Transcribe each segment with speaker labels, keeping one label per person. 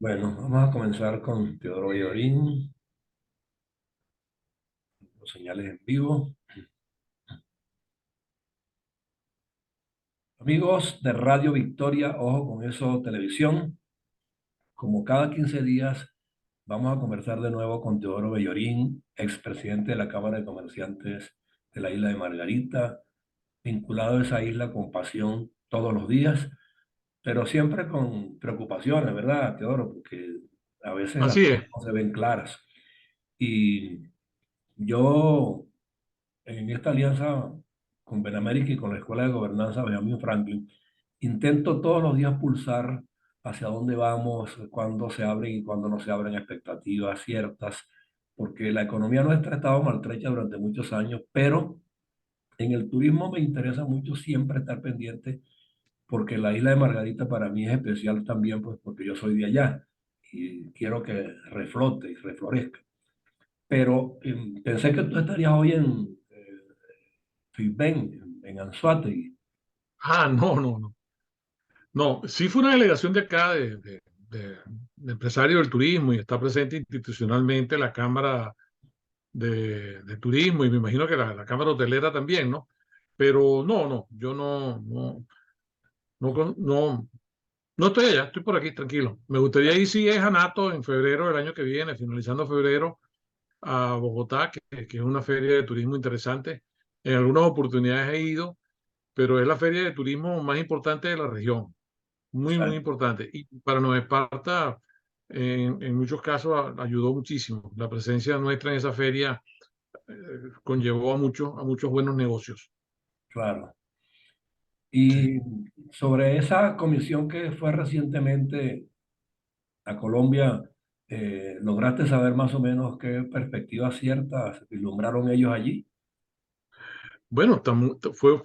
Speaker 1: Bueno, vamos a comenzar con Teodoro Bellorín, los señales en vivo. Amigos de Radio Victoria, ojo con eso, televisión. Como cada 15 días, vamos a conversar de nuevo con Teodoro Bellorín, expresidente de la Cámara de Comerciantes de la isla de Margarita, vinculado a esa isla con pasión todos los días, pero siempre con preocupaciones, ¿verdad, Teodoro? Porque a veces las
Speaker 2: Así
Speaker 1: cosas
Speaker 2: es.
Speaker 1: no se ven claras. Y yo en esta alianza con Benamérica y con la Escuela de Gobernanza Benjamin Franklin, intento todos los días pulsar hacia dónde vamos, cuándo se abren y cuándo no se abren expectativas ciertas, porque la economía nuestra ha estado maltrecha durante muchos años, pero en el turismo me interesa mucho siempre estar pendiente, porque la isla de Margarita para mí es especial también, pues porque yo soy de allá y quiero que reflote y reflorezca. Pero pensé que tú estarías hoy en Fitben, en Anzoátegui.
Speaker 2: No, no, no. No, sí fue una delegación de acá, de empresarios del turismo y está presente institucionalmente la Cámara de Turismo y me imagino que la Cámara Hotelera también, ¿no? Pero no, no, yo no, no estoy allá, estoy por aquí, tranquilo. Me gustaría ir, si es a Nato, en febrero del año que viene, finalizando febrero, a Bogotá, que es una feria de turismo interesante. En algunas oportunidades he ido, pero es la feria de turismo más importante de la región. Muy, muy
Speaker 1: Exacto,
Speaker 2: importante. Y para Nueva Esparta, en muchos casos, ayudó muchísimo. La presencia nuestra en esa feria conllevó a muchos buenos negocios.
Speaker 1: claro.
Speaker 2: Sí.
Speaker 1: Y sobre esa comisión que fue recientemente a Colombia, ¿lograste saber más o menos qué perspectivas ciertas vislumbraron ellos allí?
Speaker 2: Bueno, fue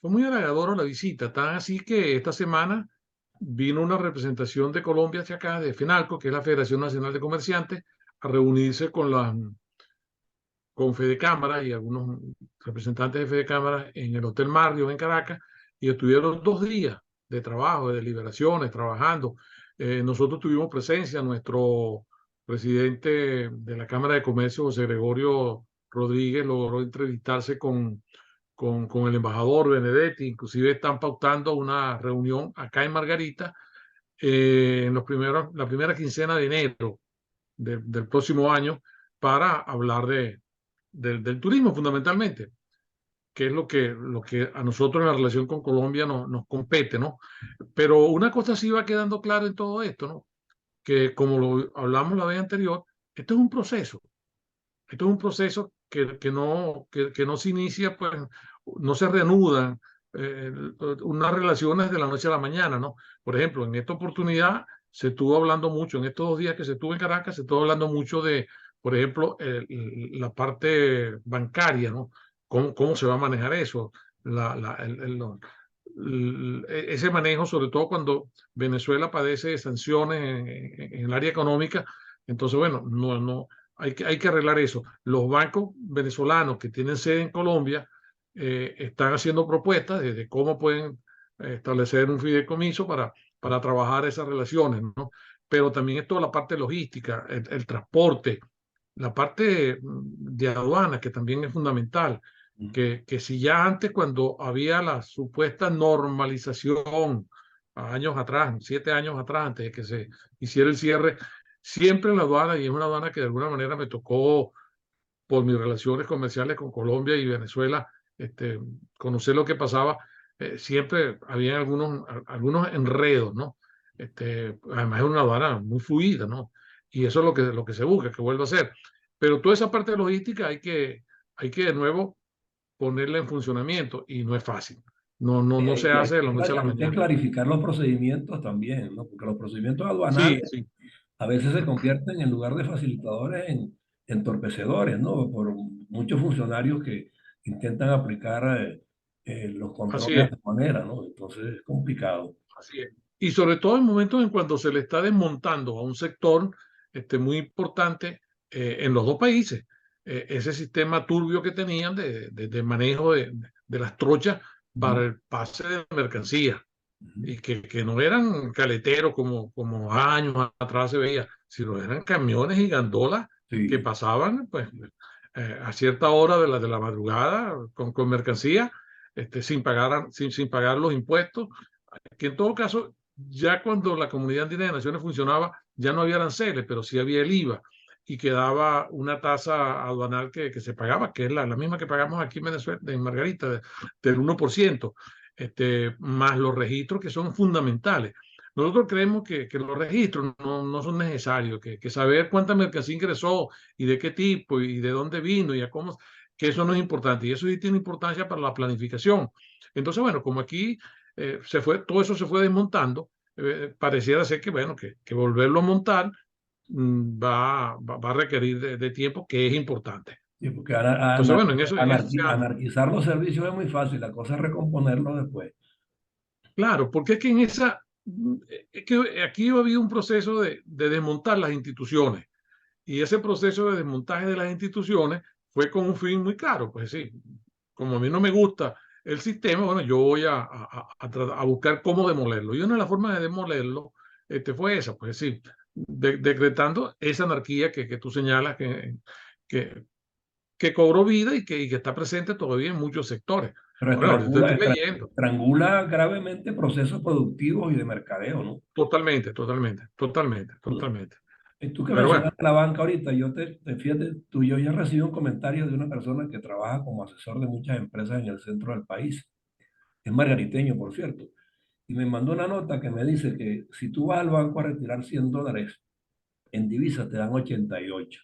Speaker 2: muy halagadora la visita, tan así que esta semana vino una representación de Colombia hacia acá, de FENALCO, que es la Federación Nacional de Comerciantes, a reunirse con Fedecámara y algunos representantes de Fedecámara en el Hotel Marriott en Caracas y estuvieron 2 días de trabajo, de deliberaciones, trabajando. Nosotros tuvimos presencia, nuestro presidente de la Cámara de Comercio, José Gregorio Rodríguez, logró entrevistarse con el embajador Benedetti, inclusive están pautando una reunión acá en Margarita en la primera quincena de enero del próximo año para hablar del turismo fundamentalmente, que es lo que a nosotros en la relación con Colombia nos compete, ¿no? Pero una cosa sí va quedando claro en todo esto, ¿no? Que como lo hablamos la vez anterior, esto es un proceso, esto es un proceso que no se inicia, pues no se reanudan eh, unas relaciones de la noche a la mañana, ¿no? Por ejemplo, en esta oportunidad se estuvo hablando mucho, en estos 2 días que se estuvo en Caracas, se estuvo hablando mucho de, por ejemplo, la parte bancaria, ¿no? Cómo se va a manejar eso? Ese manejo, sobre todo cuando Venezuela padece de sanciones en el área económica, entonces, bueno, hay que arreglar eso. Los bancos venezolanos que tienen sede en Colombia están haciendo propuestas de cómo pueden establecer un fideicomiso para trabajar esas relaciones, ¿no? Pero también es toda la parte logística, el transporte, la parte de aduanas, que también es fundamental. Que si ya antes, cuando había la supuesta normalización, años atrás, 7 años atrás, antes de que se hiciera el cierre, siempre en la aduana, y es una aduana que de alguna manera me tocó por mis relaciones comerciales con Colombia y Venezuela, conocer lo que pasaba, siempre había algunos enredos, ¿no? Además es una aduana muy fluida, ¿no? Y eso es lo que se busca, que vuelva a ser. Pero toda esa parte de logística hay que de nuevo ponerla en funcionamiento y no es fácil. No se hace de la noche a la
Speaker 1: Hay que
Speaker 2: mañana.
Speaker 1: clarificar los procedimientos también, ¿no? Porque los procedimientos aduanales
Speaker 2: Sí, sí,
Speaker 1: a veces se convierten en lugar de facilitadores en entorpecedores, ¿no? Por muchos funcionarios que intentan aplicar los
Speaker 2: así
Speaker 1: controles
Speaker 2: es.
Speaker 1: de manera, ¿no? Entonces es complicado.
Speaker 2: Así es. Y sobre todo en momentos en cuando se le está desmontando a un sector muy importante en los dos países, ese sistema turbio que tenían de manejo de las trochas para el pase de mercancías.
Speaker 1: Ujú.
Speaker 2: y que no eran caleteros como años atrás se veía, sino eran camiones y gandolas que
Speaker 1: Sí,
Speaker 2: pasaban pues, a cierta hora de la madrugada con mercancía, sin pagar los impuestos, que en todo caso, ya cuando la Comunidad Andina de Naciones funcionaba, ya no había aranceles, pero sí había el IVA y quedaba una tasa aduanal que se pagaba, que es la misma que pagamos aquí en Venezuela, en Margarita, del 1%, más los registros que son fundamentales. Nosotros creemos que los registros no son necesarios, que saber cuánta mercancía ingresó y de qué tipo y de dónde vino y a cómo, que eso no es importante. Y eso sí tiene importancia para la planificación. Entonces, bueno, como aquí todo eso se fue desmontando, pareciera ser que, bueno, que volverlo a montar va a requerir de tiempo que es importante.
Speaker 1: sí, porque
Speaker 2: Entonces, bueno, en eso
Speaker 1: anarquizar los servicios es muy fácil, la cosa es recomponerlos después.
Speaker 2: claro, porque es que es que aquí ha habido un proceso de desmontar las instituciones y ese proceso de desmontaje de las instituciones fue con un fin muy claro, pues sí, como a mí no me gusta el sistema, bueno, yo voy a buscar cómo demolerlo. Y una de las formas de demolerlo fue esa, pues sí, decretando esa anarquía que tú señalas que, que cobró vida y que está presente todavía en muchos sectores.
Speaker 1: Pero
Speaker 2: Bueno, ahorita estoy leyendo.
Speaker 1: estrangula gravemente procesos productivos y de mercadeo, ¿no?
Speaker 2: Totalmente, totalmente, totalmente, totalmente.
Speaker 1: Y tú que
Speaker 2: Pero bueno,
Speaker 1: mencionaste la banca ahorita, fíjate, yo ya recibí un comentario de una persona que trabaja como asesor de muchas empresas en el centro del país. Es margariteño, por cierto. Y me mandó una nota que me dice que si tú vas al banco a retirar $100, en divisa te dan 88,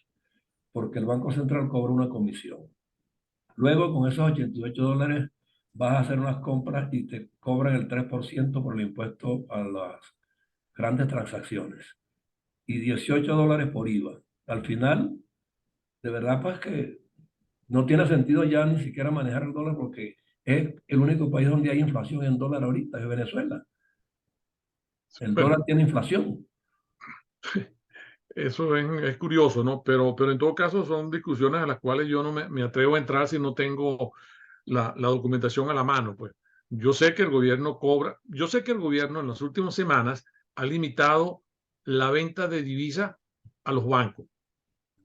Speaker 1: porque el Banco Central cobra una comisión. Luego, con esos $88, vas a hacer unas compras y te cobran el 3% por el impuesto a las grandes transacciones y $18 por IVA. Al final, de verdad, pues que no tiene sentido ya ni siquiera manejar el dólar porque es el único país donde hay inflación en dólar ahorita, es Venezuela. El
Speaker 2: bueno,
Speaker 1: dólar tiene inflación.
Speaker 2: eso es curioso, ¿no? Pero en todo caso son discusiones a las cuales yo no me atrevo a entrar si no tengo la documentación a la mano, pues. Yo sé que el gobierno cobra, yo sé que el gobierno en las últimas semanas ha limitado la venta de divisas a los bancos.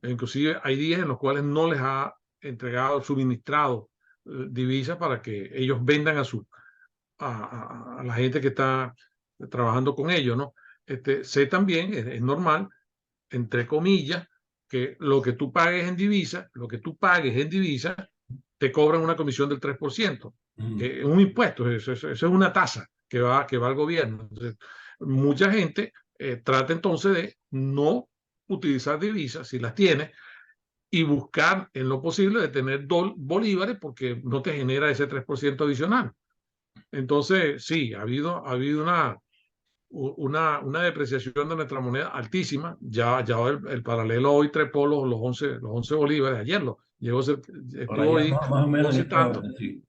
Speaker 2: Inclusive hay días en los cuales no les ha entregado, suministrado divisas para que ellos vendan a la gente que está trabajando con ellos, ¿no? Sé también, es normal, entre comillas, que lo que tú pagues en divisa, lo que tú pagues en divisa, te cobran una comisión del 3%,
Speaker 1: Mm.
Speaker 2: que es un impuesto, eso es una tasa que va al gobierno. Entonces, mucha gente trata entonces de no utilizar divisas si las tiene y buscar en lo posible de tener bolívares porque no te genera ese 3% adicional. Entonces, sí, ha habido una depreciación de nuestra moneda altísima. Ya el paralelo hoy trepó los 11 bolívares. Ayer
Speaker 1: Por
Speaker 2: estuvo
Speaker 1: allá
Speaker 2: ahí
Speaker 1: más o menos en
Speaker 2: 11 y
Speaker 1: esta
Speaker 2: tanto.
Speaker 1: orden, sí.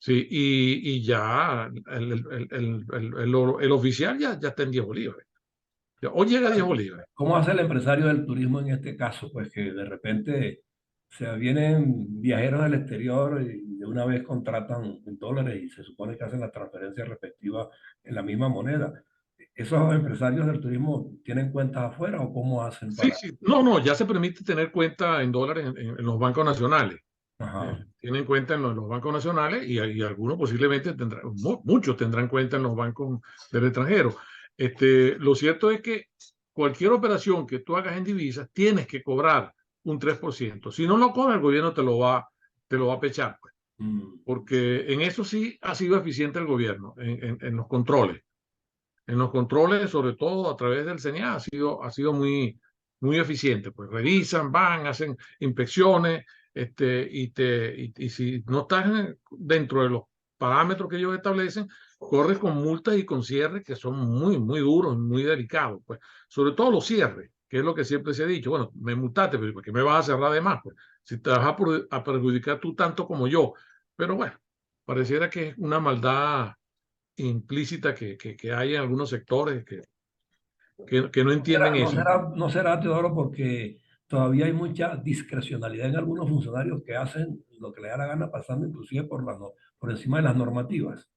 Speaker 2: Sí, y ya el oficial ya está en 10 bolívares. Hoy llega a 10 bolívares.
Speaker 1: ¿Cómo hace el empresario del turismo en este caso? Pues que de repente se vienen viajeros del exterior y de una vez contratan en dólares y se supone que hacen la transferencia respectiva en la misma moneda. ¿Esos empresarios del turismo tienen cuentas afuera o cómo hacen
Speaker 2: Sí,
Speaker 1: para...?
Speaker 2: sí. No, ya se permite tener cuenta en dólares en los bancos nacionales.
Speaker 1: Ajá.
Speaker 2: Tienen cuenta en los bancos nacionales y algunos posiblemente tendrán, muchos tendrán cuenta en los bancos del extranjero. Lo cierto es que cualquier operación que tú hagas en divisas tienes que cobrar un 3%. Si no lo cobra, el gobierno te lo va a pechar, pues,
Speaker 1: Mm.
Speaker 2: porque en eso sí ha sido eficiente el gobierno, en los controles. En los controles, sobre todo a través del CENIA, ha sido muy eficiente. Pues revisan, van, hacen inspecciones, y si no estás dentro de los parámetros que ellos establecen, corres con multas y con cierres que son muy, muy duros, muy delicados. Pues sobre todo los cierres, que es lo que siempre se ha dicho. Bueno, me multaste, pero ¿por qué me vas a cerrar de más? Pues si te vas a perjudicar tú tanto como yo. Pero bueno, pareciera que es una maldad implícita que hay en algunos sectores que no entienden eso.
Speaker 1: No será, Teodoro, porque todavía hay mucha discrecionalidad en algunos funcionarios que hacen lo que les da la gana, pasando inclusive por encima de las normativas.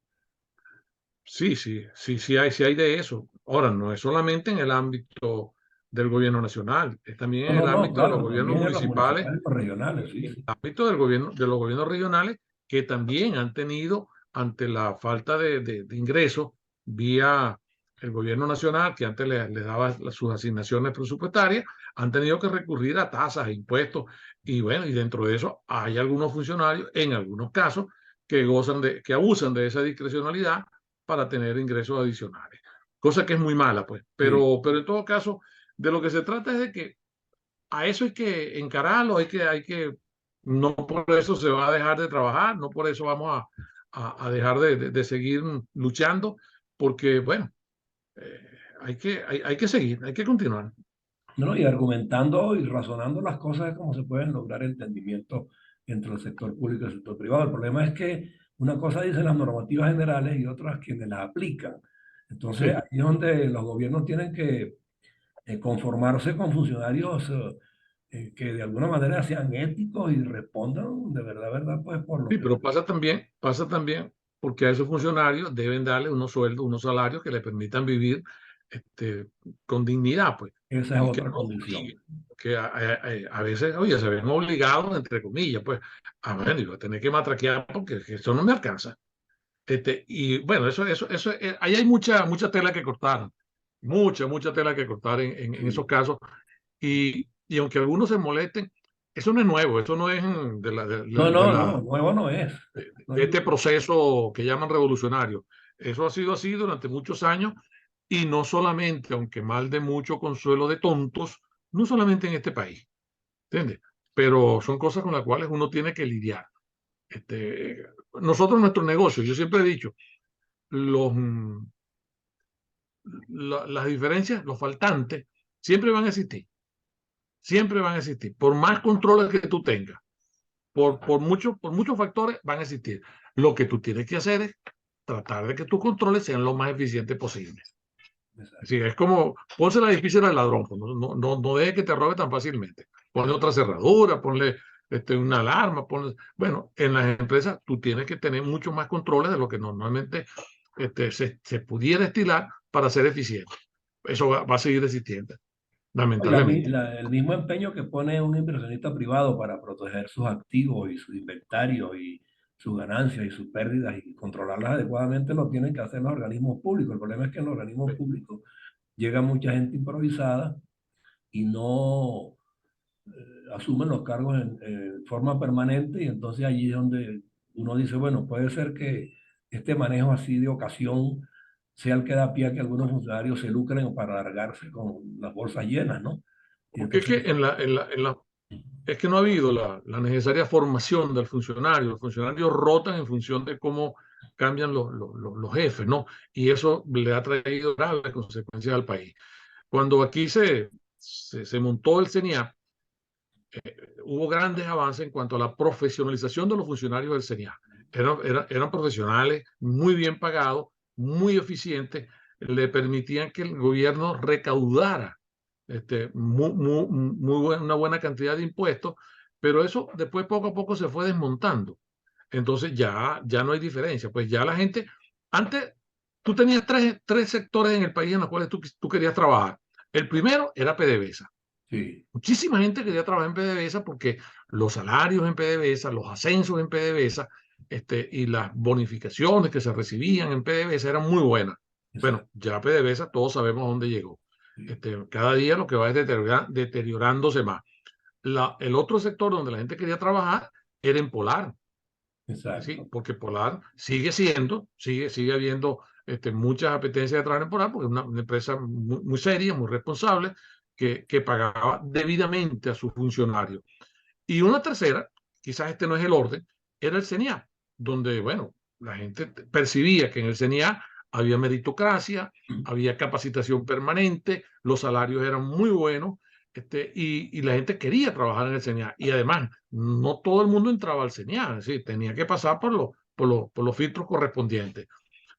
Speaker 2: Sí, sí hay de eso. Ahora, no es solamente en el ámbito del gobierno nacional, es también
Speaker 1: No,
Speaker 2: en
Speaker 1: no,
Speaker 2: el
Speaker 1: no,
Speaker 2: ámbito de los
Speaker 1: claro,
Speaker 2: gobiernos
Speaker 1: también en los
Speaker 2: municipales,
Speaker 1: municipales y los regionales, sí,
Speaker 2: en el
Speaker 1: sí.
Speaker 2: ámbito del gobierno, de los gobiernos regionales, que también han tenido, ante la falta de ingresos vía el gobierno nacional, que antes le daba sus asignaciones presupuestarias, han tenido que recurrir a tasas e impuestos. Y bueno, y dentro de eso hay algunos funcionarios, en algunos casos, que abusan de esa discrecionalidad para tener ingresos adicionales. Cosa que es muy mala, pues.
Speaker 1: Sí.
Speaker 2: Pero en todo caso, de lo que se trata es de que a eso hay que encararlo, no por eso se va a dejar de trabajar, no por eso vamos a dejar de seguir luchando, porque, bueno, eh, hay que seguir, hay que continuar.
Speaker 1: ¿No? Y argumentando y razonando las cosas es como se pueden lograr entendimiento entre el sector público y el sector privado. El problema es que una cosa dicen las normativas generales y otras quienes las aplican. Entonces,
Speaker 2: Sí,
Speaker 1: ahí es donde los gobiernos tienen que conformarse con funcionarios que de alguna manera sean éticos y respondan de verdad, pues por lo
Speaker 2: sí,
Speaker 1: que...
Speaker 2: pero pasa también porque a esos funcionarios deben darle unos sueldos, unos salarios que le permitan vivir este, con dignidad, pues,
Speaker 1: Esa es
Speaker 2: y que
Speaker 1: otra
Speaker 2: no
Speaker 1: condición.
Speaker 2: obliguen, que a veces, oye, se ven obligados, entre comillas, pues, a ver, digo, a tener que matraquear porque eso no me alcanza. Y bueno, ahí hay mucha tela que cortar, mucha tela que cortar en esos
Speaker 1: Sí.
Speaker 2: casos. Y aunque algunos se molesten, eso no es nuevo, eso no es
Speaker 1: No, no, no, nuevo no es. No
Speaker 2: de
Speaker 1: hay
Speaker 2: este
Speaker 1: duda.
Speaker 2: proceso que llaman revolucionario. Eso ha sido así durante muchos años y no solamente, aunque mal de mucho consuelo de tontos, no solamente en este país, ¿entiendes? Pero son cosas con las cuales uno tiene que lidiar. Nosotros, nuestro negocio, yo siempre he dicho, los, las diferencias, los faltantes, siempre van a existir, siempre van a existir. Por más controles que tú tengas, por muchos factores van a existir. Lo que tú tienes que hacer es tratar de que tus controles sean lo más eficientes posible.
Speaker 1: Exacto.
Speaker 2: Sí, es como, pónsela difícil al ladrón, pues, no deje que te robe tan fácilmente. Ponle otra cerradura, ponle una alarma, bueno, en las empresas tú tienes que tener mucho más controles de lo que normalmente se pudiera estilar para ser eficiente. Eso va a seguir existiendo,
Speaker 1: Y
Speaker 2: lamentablemente.
Speaker 1: el mismo empeño que pone un inversionista privado para proteger sus activos y su inventario y sus ganancias y sus pérdidas y controlarlas adecuadamente lo tienen que hacer los organismos públicos. El problema es que en los organismos públicos llega mucha gente improvisada y no asumen los cargos en forma permanente y entonces allí es donde uno dice, bueno, puede ser que este manejo así de ocasión sea el que da pie a que algunos funcionarios se lucren para alargarse con las bolsas llenas, ¿no? Y
Speaker 2: Porque es
Speaker 1: entonces,
Speaker 2: que es que no ha habido la necesaria formación del funcionario. Los funcionarios rotan en función de cómo cambian los jefes, ¿no? Y eso le ha traído graves consecuencias al país. Cuando aquí se montó el CENIAP, hubo grandes avances en cuanto a la profesionalización de los funcionarios del CENIAP. Eran profesionales muy bien pagados, muy eficientes, le permitían que el gobierno recaudara una buena cantidad de impuestos, pero eso después poco a poco se fue desmontando. Entonces ya no hay diferencia, pues ya la gente, antes tú tenías tres sectores en el país en los cuales tú querías trabajar. El primero era PDVSA.
Speaker 1: sí,
Speaker 2: Muchísima gente quería trabajar en PDVSA porque los salarios en PDVSA, los ascensos en PDVSA, y las bonificaciones que se recibían en PDVSA eran muy buenas. Bueno,
Speaker 1: exacto,
Speaker 2: ya PDVSA todos sabemos a dónde llegó.
Speaker 1: sí,
Speaker 2: Cada día lo que va es deteriorándose más. El otro sector donde la gente quería trabajar era en Polar, ¿sí?
Speaker 1: exacto.
Speaker 2: Porque Polar sigue habiendo muchas apetencias de trabajar en Polar, porque es una empresa muy seria, muy responsable, que pagaba debidamente a sus funcionarios. Y una tercera, quizás este no es el orden, era el CENIA, donde, bueno, la gente percibía que en el CENIA había meritocracia, había capacitación permanente, los salarios eran muy buenos, y la gente quería trabajar en el CENIA. Y además, no todo el mundo entraba al CENIA, es decir, tenía que pasar por los filtros correspondientes.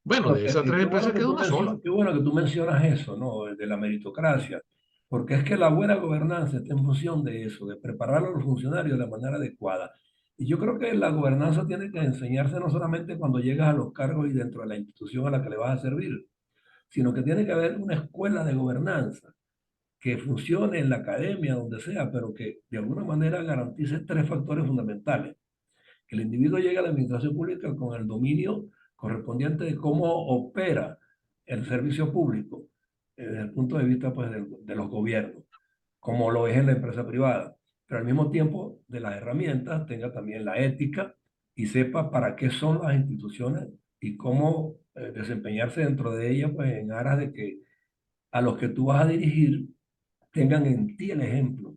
Speaker 2: Bueno,
Speaker 1: Bueno,
Speaker 2: de esas tres
Speaker 1: qué bueno
Speaker 2: empresas
Speaker 1: que
Speaker 2: quedó
Speaker 1: tú
Speaker 2: una sola.
Speaker 1: qué bueno que tú mencionas eso, ¿no? De la meritocracia, porque es que la buena gobernanza está en función de eso, de preparar a los funcionarios de la manera adecuada. Y yo creo que la gobernanza tiene que enseñarse no solamente cuando llegas a los cargos y dentro de la institución a la que le vas a servir, sino que tiene que haber una escuela de gobernanza que funcione en la academia, donde sea, pero que de alguna manera garantice tres factores fundamentales. Que el individuo llegue a la administración pública con el dominio correspondiente de cómo opera el servicio público desde el punto de vista pues, de los gobiernos, como lo es en la empresa privada, pero al mismo tiempo de las herramientas tenga también la ética y sepa para qué son las instituciones y cómo desempeñarse dentro de ellas pues, en aras de que a los que tú vas a dirigir tengan en ti el ejemplo.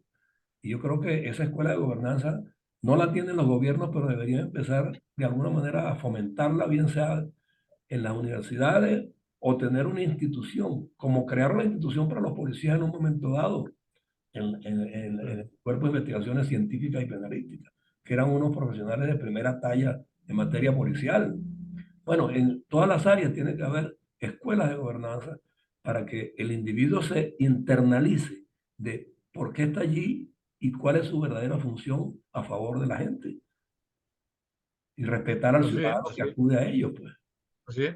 Speaker 1: Y yo creo que esa escuela de gobernanza no la tienen los gobiernos, pero deberían empezar de alguna manera a fomentarla, bien sea en las universidades o tener una institución, como crear una institución para los policías en un momento dado, en el Cuerpo de Investigaciones Científicas y Penalísticas, que eran unos profesionales de primera talla en materia policial. Bueno, en todas las áreas tiene que haber escuelas de gobernanza para que el individuo se internalice de por qué está allí y cuál es su verdadera función a favor de la gente y respetar al
Speaker 2: Así es,
Speaker 1: ciudadano que
Speaker 2: así es,
Speaker 1: acude a ellos, pues.
Speaker 2: así es.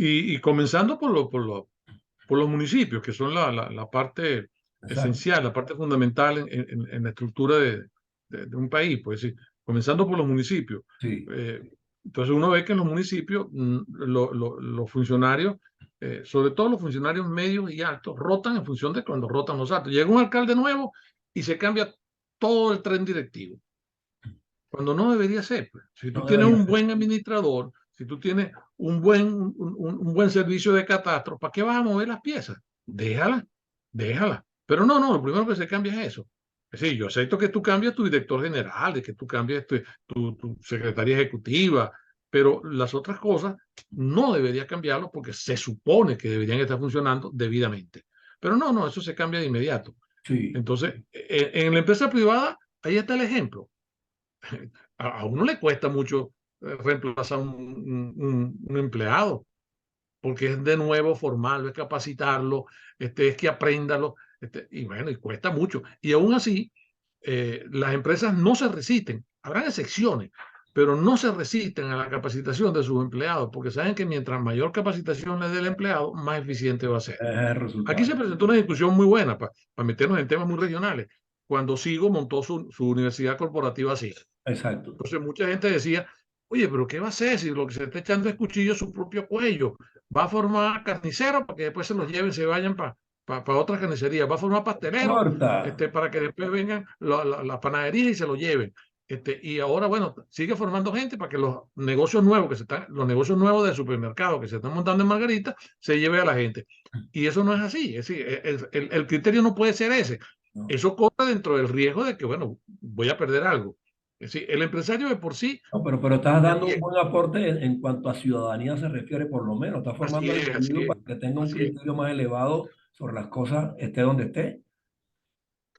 Speaker 2: Y comenzando por los municipios, que son la parte
Speaker 1: Exacto.
Speaker 2: esencial, la parte fundamental en la estructura de un país, pues sí, comenzando por los municipios.
Speaker 1: Sí,
Speaker 2: Eh, entonces uno ve que en los municipios los funcionarios, sobre todo los funcionarios medios y altos, rotan en función de cuando rotan los altos. Llega un alcalde nuevo y se cambia todo el tren directivo cuando no debería ser, pues. Si tú
Speaker 1: no
Speaker 2: tienes
Speaker 1: debería
Speaker 2: un
Speaker 1: ser.
Speaker 2: buen administrador, si tú tienes un buen servicio de catastro, ¿para qué vas a mover las piezas? Déjala, déjala. Pero no, no, lo primero que se cambia es eso. Es decir, yo acepto que tú cambies tu director general, de que tú cambies tu secretaria ejecutiva, pero las otras cosas no deberías cambiarlo porque se supone que deberían estar funcionando debidamente. Pero no, no, eso se cambia de inmediato.
Speaker 1: Sí,
Speaker 2: Entonces, en la empresa privada, ahí está el ejemplo. A uno le cuesta mucho reemplazar un empleado, porque es de nuevo formarlo, es capacitarlo, es que apréndalo, y bueno, y cuesta mucho. Y aún así, las empresas no se resisten, habrán excepciones, pero no se resisten a la capacitación de sus empleados, porque saben que mientras mayor capacitación le dé el empleado, más eficiente va a ser.
Speaker 1: es el
Speaker 2: Aquí
Speaker 1: resultado.
Speaker 2: se presentó una discusión muy buena para meternos en temas muy regionales, cuando Sigo montó su universidad corporativa así.
Speaker 1: Exacto.
Speaker 2: Entonces mucha gente decía, oye, pero ¿qué va a hacer si lo que se está echando es cuchillo a su propio cuello? Va a formar carniceros para que después se los lleven, se vayan para otra carnicería. Va a formar pasteleros
Speaker 1: Corta.
Speaker 2: para que después vengan la panadería y se lo lleven. Y ahora, bueno, sigue formando gente para que los negocios nuevos los negocios nuevos de supermercado que se están montando en Margarita, se lleve a la gente. Y eso no es así. Es decir, el criterio no puede ser ese.
Speaker 1: No,
Speaker 2: Eso corre dentro del riesgo de que, bueno, voy a perder algo. Es decir, el empresario de por sí
Speaker 1: no, pero estás
Speaker 2: ya
Speaker 1: dando un
Speaker 2: llega.
Speaker 1: buen aporte en cuanto a ciudadanía se refiere, por lo menos. Estás
Speaker 2: Así
Speaker 1: formando al
Speaker 2: es, así
Speaker 1: individuo
Speaker 2: es,
Speaker 1: para que tenga un
Speaker 2: así es,
Speaker 1: criterio más elevado sobre las cosas, esté donde esté.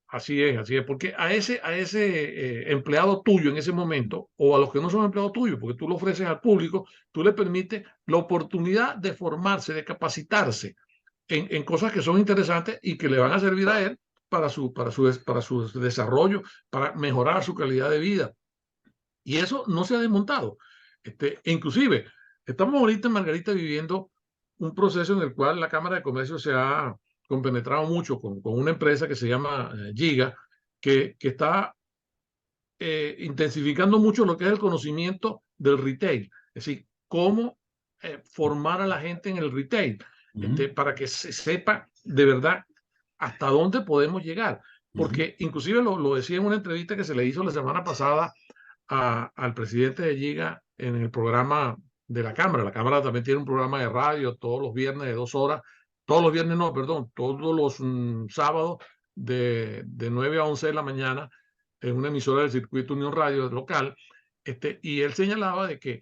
Speaker 2: así es, porque a ese empleado tuyo en ese momento, o a los que no son empleados tuyos, porque tú lo ofreces al público, tú le permites la oportunidad de formarse, de capacitarse en cosas que son interesantes y que le van a servir a él para su desarrollo, para mejorar su calidad de vida. Y eso no se ha desmontado. Inclusive, estamos ahorita en Margarita viviendo un proceso en el cual la Cámara de Comercio se ha compenetrado mucho con una empresa que se llama Giga, que está intensificando mucho lo que es el conocimiento del retail. Es decir, cómo formar a la gente en el retail,
Speaker 1: Ujú,
Speaker 2: para que se sepa de verdad hasta dónde podemos llegar.
Speaker 1: ujú.
Speaker 2: Porque inclusive lo decía en una entrevista que se le hizo la semana pasada al presidente de Giga en el programa de la Cámara. La Cámara también tiene un programa de radio todos los viernes de 2 horas, todos los viernes no, perdón, todos los sábados de 9 a 11 de la mañana en una emisora del circuito Unión Radio local. Y él señalaba de que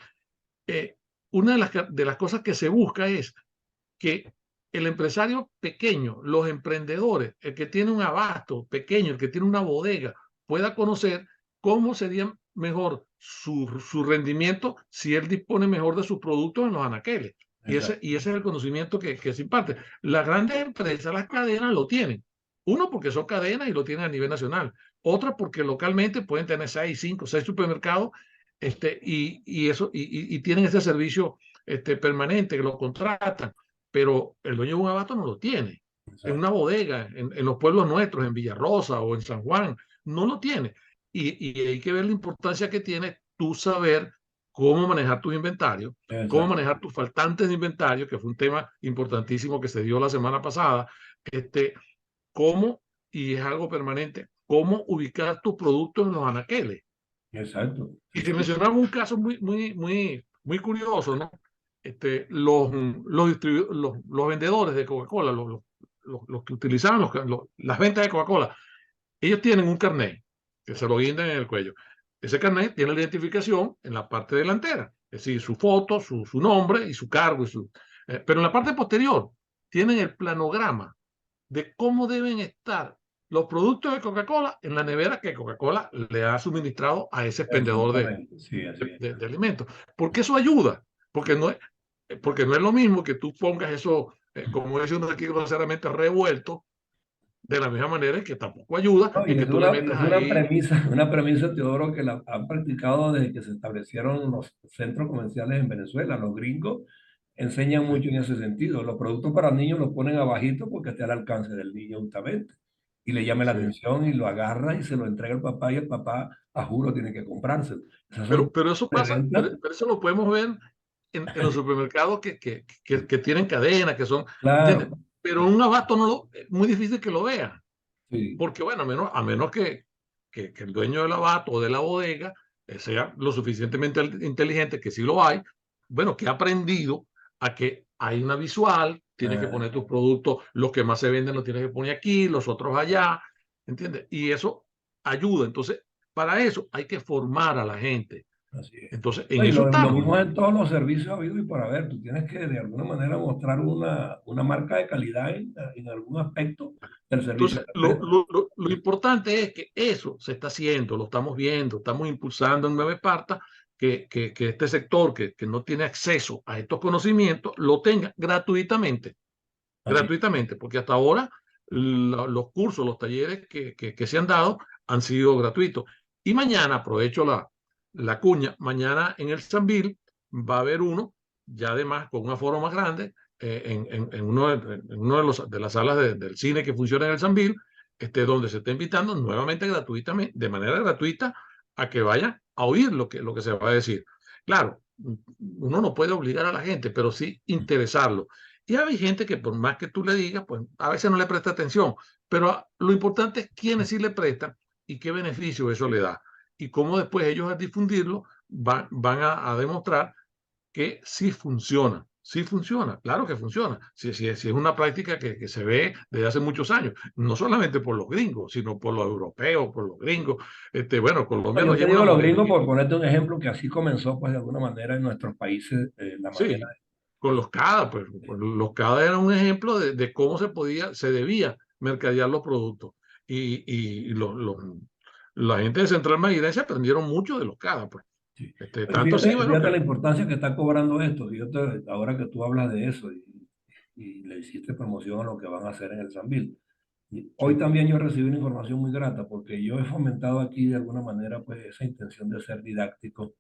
Speaker 2: eh, una de las cosas que se busca es que el empresario pequeño, los emprendedores, el que tiene un abasto pequeño, el que tiene una bodega, pueda conocer cómo sería mejor su rendimiento si él dispone mejor de sus productos en los anaqueles.
Speaker 1: Exacto.
Speaker 2: Y ese es el conocimiento que se imparte. Las grandes empresas, las cadenas lo tienen. Uno, porque son cadenas y lo tienen a nivel nacional. Otras porque localmente pueden tener 6 supermercados, y tienen ese servicio permanente, que lo contratan, pero el dueño de un abasto no lo tiene. En una
Speaker 1: Exacto,
Speaker 2: bodega, en los pueblos nuestros, en Villarrosa o en San Juan, no lo tiene. Y hay que ver la importancia que tiene tú saber cómo manejar tus inventarios, cómo
Speaker 1: exacto,
Speaker 2: manejar tus faltantes de inventario, que fue un tema importantísimo que se dio la semana pasada, cómo, y es algo permanente, cómo ubicar tus productos en los anaqueles.
Speaker 1: exacto.
Speaker 2: Y
Speaker 1: Sí,
Speaker 2: se
Speaker 1: sí,
Speaker 2: mencionaba un caso muy curioso, ¿no? Los vendedores de Coca-Cola, los que utilizaban las ventas de Coca-Cola, ellos tienen un carnet que se lo guindan en el cuello. Ese carnet tiene la identificación en la parte delantera, es decir, su foto, su nombre y su cargo. Pero en la parte posterior tienen el planograma de cómo deben estar los productos de Coca-Cola en la nevera que Coca-Cola le ha suministrado a ese expendedor
Speaker 1: exactamente, sí, así es.
Speaker 2: de alimentos. Porque eso ayuda, porque no es lo mismo que tú pongas eso, como dice uno aquí groseramente, revuelto, de la misma manera en que tampoco ayuda
Speaker 1: No, y
Speaker 2: en que tú le
Speaker 1: y
Speaker 2: metas
Speaker 1: es una
Speaker 2: ahí.
Speaker 1: premisa, una premisa, Teodoro, que la han practicado desde que se establecieron los centros comerciales en Venezuela. Los gringos enseñan
Speaker 2: Sí,
Speaker 1: mucho en ese sentido. Los productos para niños los ponen abajito porque está al alcance del niño justamente. Y le llama la
Speaker 2: sí.
Speaker 1: atención y lo agarra y se lo entrega al papá y el papá, a juro, tiene que comprárselo. Esas son
Speaker 2: Pero eso
Speaker 1: de
Speaker 2: pasa,
Speaker 1: venta.
Speaker 2: pero eso lo podemos ver en los supermercados que tienen cadena, que son, ¿entiendes?
Speaker 1: Claro,
Speaker 2: Pero en un abasto es muy difícil que lo vean.
Speaker 1: sí.
Speaker 2: Porque, bueno, a menos que el dueño del abasto o de la bodega sea lo suficientemente inteligente, que sí lo hay, bueno, que ha aprendido a que hay una visual, tienes que
Speaker 1: Ah,
Speaker 2: poner tus productos, los que más se venden los tienes que poner aquí, los otros allá, ¿entiendes? Y eso ayuda. Entonces, para eso hay que formar a la gente.
Speaker 1: así es.
Speaker 2: Entonces,
Speaker 1: No,
Speaker 2: en
Speaker 1: y
Speaker 2: eso
Speaker 1: lo
Speaker 2: estamos,
Speaker 1: mismo
Speaker 2: ¿no?
Speaker 1: en todos los servicios habidos y por haber. Tú tienes que de alguna manera mostrar una marca de calidad en algún aspecto del servicio
Speaker 2: Entonces,
Speaker 1: que
Speaker 2: lo,
Speaker 1: prestas.
Speaker 2: lo, lo, lo importante es que eso se está haciendo, lo estamos viendo, estamos impulsando en Nueva Esparta que este sector que no tiene acceso a estos conocimientos lo tenga gratuitamente,
Speaker 1: Así es.
Speaker 2: porque hasta ahora los cursos, los talleres que se han dado han sido gratuitos. Y mañana, aprovecho la cuña, mañana en el Sambil va a haber uno, ya además con un aforo más grande, en uno de las salas del cine que funciona en el Sambil, donde se está invitando nuevamente gratuitamente, de manera gratuita, a que vayan a oír lo que se va a decir. Claro, uno no puede obligar a la gente, pero sí interesarlo. Y hay gente que por más que tú le digas, pues a veces no le presta atención, pero lo importante es quiénes sí le prestan y qué beneficio eso le da. Y cómo después ellos al difundirlo van a demostrar que sí funciona, claro que funciona. Si es una práctica que se ve desde hace muchos años, no solamente por los gringos, sino por los europeos, por los gringos. Bueno,
Speaker 1: No,
Speaker 2: Colombia
Speaker 1: yo
Speaker 2: nos
Speaker 1: te
Speaker 2: lleva
Speaker 1: digo
Speaker 2: una
Speaker 1: los gringos
Speaker 2: modelito.
Speaker 1: por ponerte un ejemplo que así comenzó, pues de alguna manera en nuestros países, la manera.
Speaker 2: Sí, con los CADA, pues los CADA eran un ejemplo de cómo se debía mercadear los productos. Y la gente de Central Mayirense aprendieron mucho de los CADA, pues.
Speaker 1: Sí. Pero
Speaker 2: Tanto así, bueno,
Speaker 1: fíjate
Speaker 2: que
Speaker 1: la importancia que está cobrando esto. Ahora que tú hablas de eso y le hiciste promoción a lo que van a hacer en el Sambil. Y hoy
Speaker 2: sí,
Speaker 1: también yo recibí una información muy grata porque yo he fomentado aquí de alguna manera pues esa intención de ser didáctico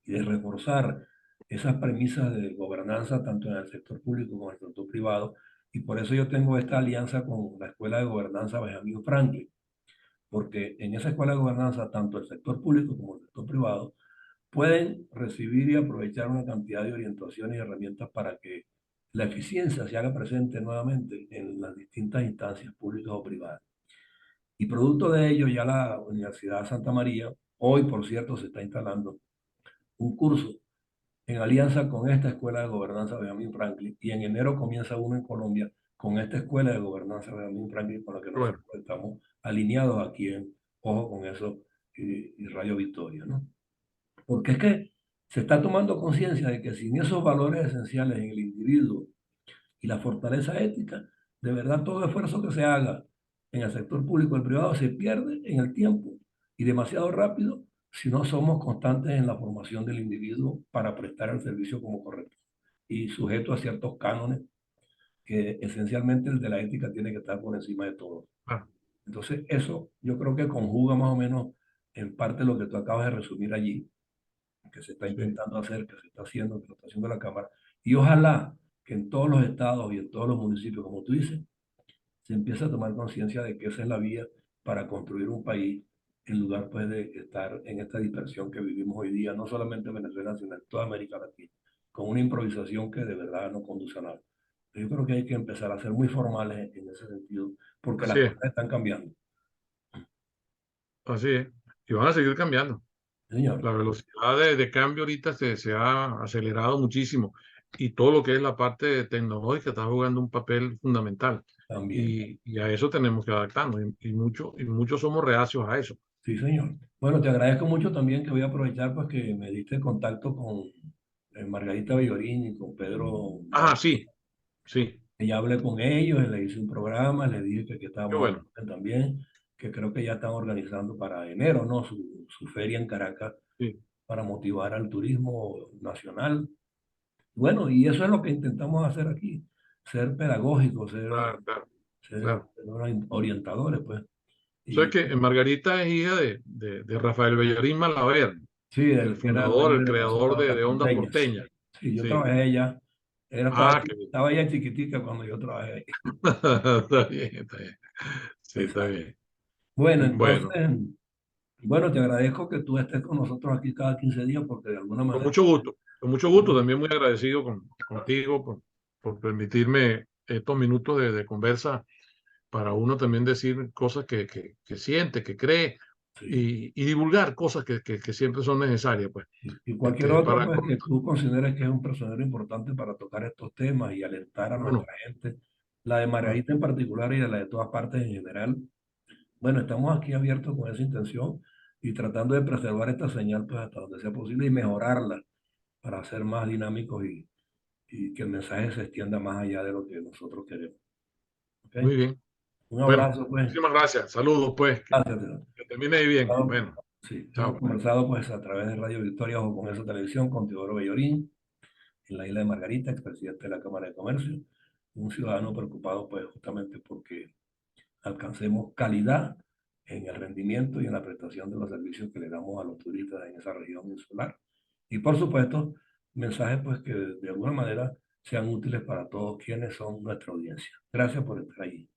Speaker 1: y de reforzar esas premisas de gobernanza tanto en el sector público como en el sector privado. Y por eso yo tengo esta alianza con la Escuela de Gobernanza Benjamín Franklin, porque en esa Escuela de Gobernanza tanto el sector público como el sector privado pueden recibir y aprovechar una cantidad de orientaciones y herramientas para que la eficiencia se haga presente nuevamente en las distintas instancias públicas o privadas. Y producto de ello, ya la Universidad de Santa María, hoy por cierto, se está instalando un curso en alianza con esta Escuela de Gobernanza Benjamin Franklin y en enero comienza uno en Colombia con esta Escuela de Gobernanza Benjamin Franklin con la que
Speaker 2: bueno,
Speaker 1: nosotros estamos alineados aquí en Ojo con eso y Radio Victoria, ¿no? Porque es que se está tomando conciencia de que sin esos valores esenciales en el individuo y la fortaleza ética, de verdad todo esfuerzo que se haga en el sector público y el privado se pierde en el tiempo y demasiado rápido si no somos constantes en la formación del individuo para prestar el servicio como correcto y sujeto a ciertos cánones que esencialmente el de la ética tiene que estar por encima de todo.
Speaker 2: ah.
Speaker 1: Entonces, eso yo creo que conjuga más o menos en parte lo que tú acabas de resumir allí, que se está
Speaker 2: Sí,
Speaker 1: intentando hacer, que se está haciendo, que lo está haciendo la Cámara. Y ojalá que en todos los estados y en todos los municipios, como tú dices, se empiece a tomar conciencia de que esa es la vía para construir un país en lugar pues de estar en esta dispersión que vivimos hoy día, no solamente en Venezuela, sino en toda América Latina, con una improvisación que de verdad no conduce a nada. Yo creo que hay que empezar a ser muy formales en ese sentido, porque
Speaker 2: así
Speaker 1: las
Speaker 2: es,
Speaker 1: cosas están cambiando.
Speaker 2: así es. Y van a seguir cambiando.
Speaker 1: Señor,
Speaker 2: La velocidad de cambio ahorita se ha acelerado muchísimo y todo lo que es la parte tecnológica está jugando un papel fundamental
Speaker 1: también.
Speaker 2: y a eso tenemos que adaptarnos y muchos somos reacios a eso.
Speaker 1: Sí, señor. Bueno, te agradezco mucho también que voy a aprovechar pues que me diste contacto con Margarita Bellorín y con Pedro.
Speaker 2: Ajá, sí, sí,
Speaker 1: Ya hablé con ellos, le hice un programa, le dije que
Speaker 2: qué
Speaker 1: estábamos
Speaker 2: bueno,
Speaker 1: hablando también, que creo que ya están organizando para enero, ¿no? Su feria en Caracas
Speaker 2: sí,
Speaker 1: para motivar al turismo nacional. Bueno, y eso es lo que intentamos hacer aquí, ser pedagógicos,
Speaker 2: claro, claro,
Speaker 1: ser
Speaker 2: claro.
Speaker 1: orientadores, pues.
Speaker 2: O sea
Speaker 1: Y
Speaker 2: que Margarita es hija de Rafael Bellarín Malaver,
Speaker 1: sí,
Speaker 2: el
Speaker 1: el que era el
Speaker 2: fundador,
Speaker 1: dueño
Speaker 2: el
Speaker 1: de la
Speaker 2: creador
Speaker 1: zona
Speaker 2: de Onda
Speaker 1: Porteñas.
Speaker 2: Porteña.
Speaker 1: Sí, yo
Speaker 2: Sí.
Speaker 1: trabajé allá.
Speaker 2: Ah, qué bien.
Speaker 1: Estaba ya chiquitica cuando yo trabajé ahí.
Speaker 2: Está bien, está bien. Sí, está
Speaker 1: Exacto.
Speaker 2: bien.
Speaker 1: Bueno, entonces,
Speaker 2: Bueno,
Speaker 1: bueno, te agradezco que tú estés con nosotros aquí cada 15 días porque de alguna
Speaker 2: con
Speaker 1: manera,
Speaker 2: mucho gusto. Con mucho gusto, también muy agradecido contigo por permitirme estos minutos de conversa para uno también decir cosas que siente, que cree
Speaker 1: sí.
Speaker 2: y divulgar cosas que siempre son necesarias, pues.
Speaker 1: Y cualquier otro,
Speaker 2: Para,
Speaker 1: pues, que tú consideres que es un personaje importante para tocar estos temas y alentar a
Speaker 2: bueno,
Speaker 1: nuestra gente, la de
Speaker 2: ah,
Speaker 1: Margarita en particular y de la de todas partes en general. Bueno, estamos aquí abiertos con esa intención y tratando de preservar esta señal, pues, hasta donde sea posible y mejorarla para ser más dinámicos y que el mensaje se extienda más allá de lo que nosotros queremos. ¿Ok?
Speaker 2: muy bien.
Speaker 1: Un
Speaker 2: Bueno,
Speaker 1: abrazo, pues.
Speaker 2: muchísimas gracias. Saludos, pues.
Speaker 1: Gracias. Te
Speaker 2: Que termine ahí bien.
Speaker 1: Hemos-
Speaker 2: Bueno,
Speaker 1: Sí, hemos
Speaker 2: chao, pues.
Speaker 1: conversado pues a través de Radio Victoria o con esa televisión con Teodoro Bellorín, en la isla de Margarita, expresidente de la Cámara de Comercio, un ciudadano preocupado pues justamente porque alcancemos calidad en el rendimiento y en la prestación de los servicios que le damos a los turistas en esa región insular. Y por supuesto, mensajes pues que de alguna manera sean útiles para todos quienes son nuestra audiencia. Gracias por estar ahí.